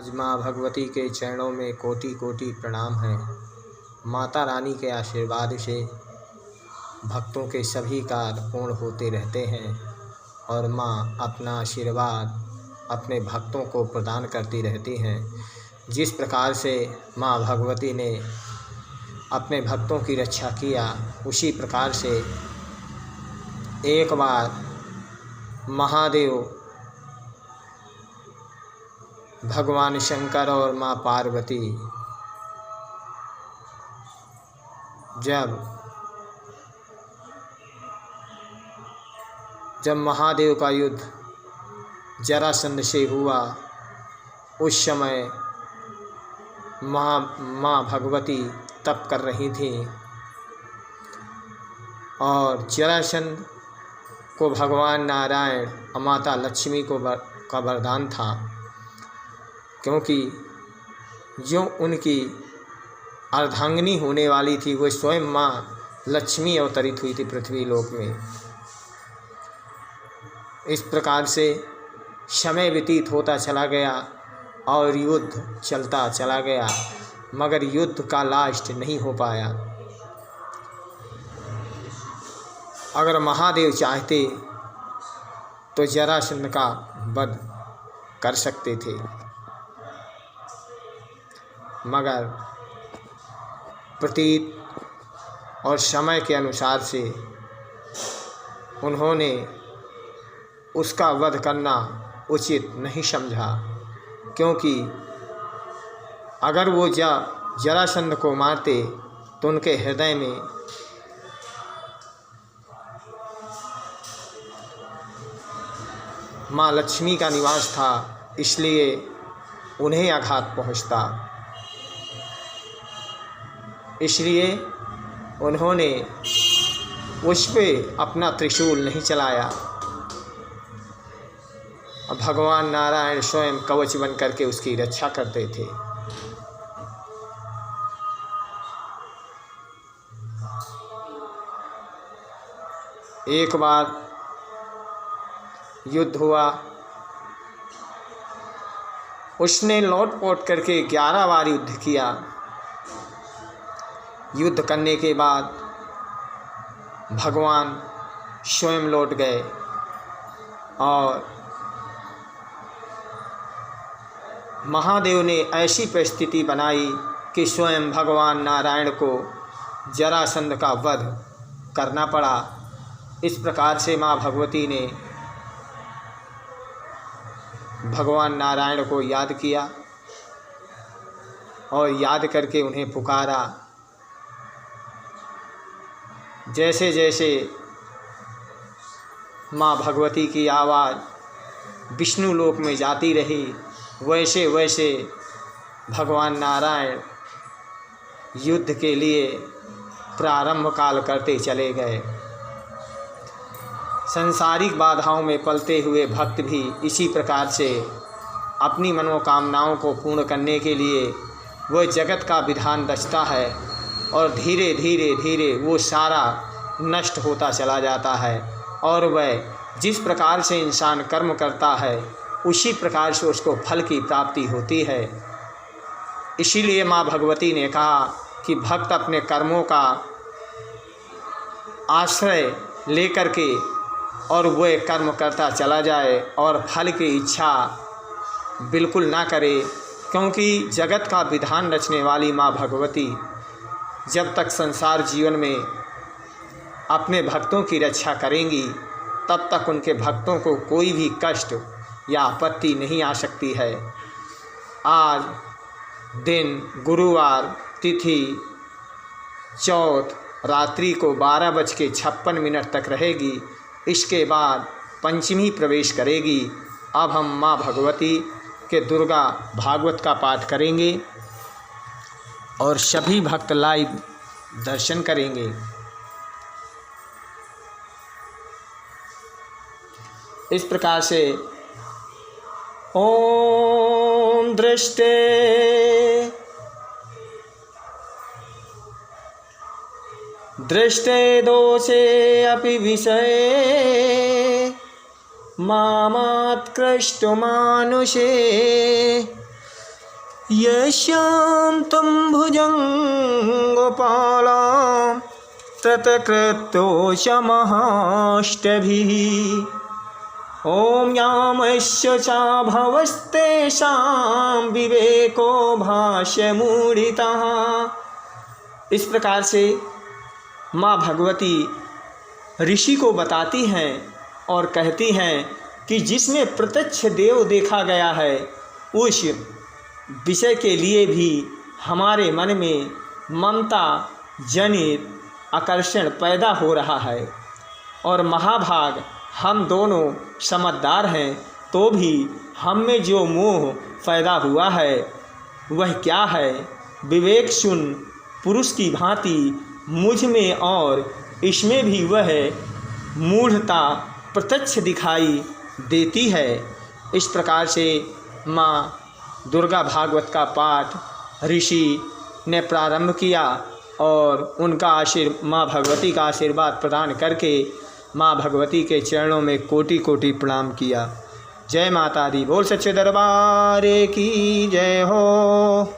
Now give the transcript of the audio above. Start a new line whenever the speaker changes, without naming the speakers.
आज माँ भगवती के चरणों में कोटि कोटि प्रणाम है। माता रानी के आशीर्वाद से भक्तों के सभी कार्य पूर्ण होते रहते हैं और माँ अपना आशीर्वाद अपने भक्तों को प्रदान करती रहती हैं। जिस प्रकार से माँ भगवती ने अपने भक्तों की रक्षा किया, उसी प्रकार से एक बार महादेव भगवान शंकर और माँ पार्वती जब महादेव का युद्ध जरासंध से हुआ, उस समय माँ भगवती तप कर रही थी और जरासंध को भगवान नारायण और माता लक्ष्मी का वरदान था, क्योंकि जो उनकी अर्धांगिनी होने वाली थी वो स्वयं माँ लक्ष्मी अवतरित हुई थी पृथ्वी लोक में। इस प्रकार से समय व्यतीत होता चला गया और युद्ध चलता चला गया, मगर युद्ध का लास्ट नहीं हो पाया। अगर महादेव चाहते तो जरासंध का वध कर सकते थे, मगर प्रतीत और समय के अनुसार से उन्होंने उसका वध करना उचित नहीं समझा, क्योंकि अगर वो जरासंध को मारते तो उनके हृदय में माँ लक्ष्मी का निवास था, इसलिए उन्हें आघात पहुंचता। इसलिए उन्होंने उस पे अपना त्रिशूल नहीं चलाया। भगवान नारायण स्वयं कवच बन करके उसकी रक्षा करते थे। एक बार युद्ध हुआ, उसने लौट पोट करके 11 बार युद्ध किया। युद्ध करने के बाद भगवान स्वयं लौट गए और महादेव ने ऐसी परिस्थिति बनाई कि स्वयं भगवान नारायण को जरासंध का वध करना पड़ा। इस प्रकार से माँ भगवती ने भगवान नारायण को याद किया और याद करके उन्हें पुकारा। जैसे जैसे माँ भगवती की आवाज़ विष्णु लोक में जाती रही, वैसे वैसे भगवान नारायण युद्ध के लिए प्रारंभ काल करते चले गए। संसारिक बाधाओं में पलते हुए भक्त भी इसी प्रकार से अपनी मनोकामनाओं को पूर्ण करने के लिए वह जगत का विधान रचता है और धीरे धीरे धीरे वो सारा नष्ट होता चला जाता है और वह जिस प्रकार से इंसान कर्म करता है उसी प्रकार से उसको फल की प्राप्ति होती है। इसीलिए माँ भगवती ने कहा कि भक्त अपने कर्मों का आश्रय लेकर के और वह कर्म करता चला जाए और फल की इच्छा बिल्कुल ना करे, क्योंकि जगत का विधान रचने वाली माँ भगवती जब तक संसार जीवन में अपने भक्तों की रक्षा करेंगी, तब तक उनके भक्तों को कोई भी कष्ट या आपत्ति नहीं आ सकती है। आज दिन गुरुवार, तिथि चौथ, रात्रि को 12:56 तक रहेगी। इसके बाद पंचमी प्रवेश करेगी। अब हम माँ भगवती के दुर्गा भागवत का पाठ करेंगे और सभी भक्त लाइव दर्शन करेंगे। इस प्रकार से ओम दृष्टे दृष्टे दोषे अपि विषये मामात्कृष्टमानुषे यस्यां तं भुजङ्गपालां तत्कृतोषमहाष्टभिः ॐ यामस्य चाभवस्तेषां विवेको भाष्यमूढ़ितः। इस प्रकार से माँ भगवती ऋषि को बताती हैं और कहती हैं कि जिसमें प्रत्यक्ष देव देखा गया है उस विषय के लिए भी हमारे मन में ममता जनित आकर्षण पैदा हो रहा है। और महाभाग हम दोनों समझदार हैं तो भी हम में जो मोह पैदा हुआ है वह क्या है? विवेक सुन पुरुष की भांति मुझ में और इसमें भी वह मूढ़ता प्रत्यक्ष दिखाई देती है। इस प्रकार से माँ दुर्गा भागवत का पाठ ऋषि ने प्रारंभ किया और उनका माँ भगवती का आशीर्वाद प्रदान करके माँ भगवती के चरणों में कोटि कोटि प्रणाम किया। जय माता दी। बोल सच्चे दरबार की जय हो।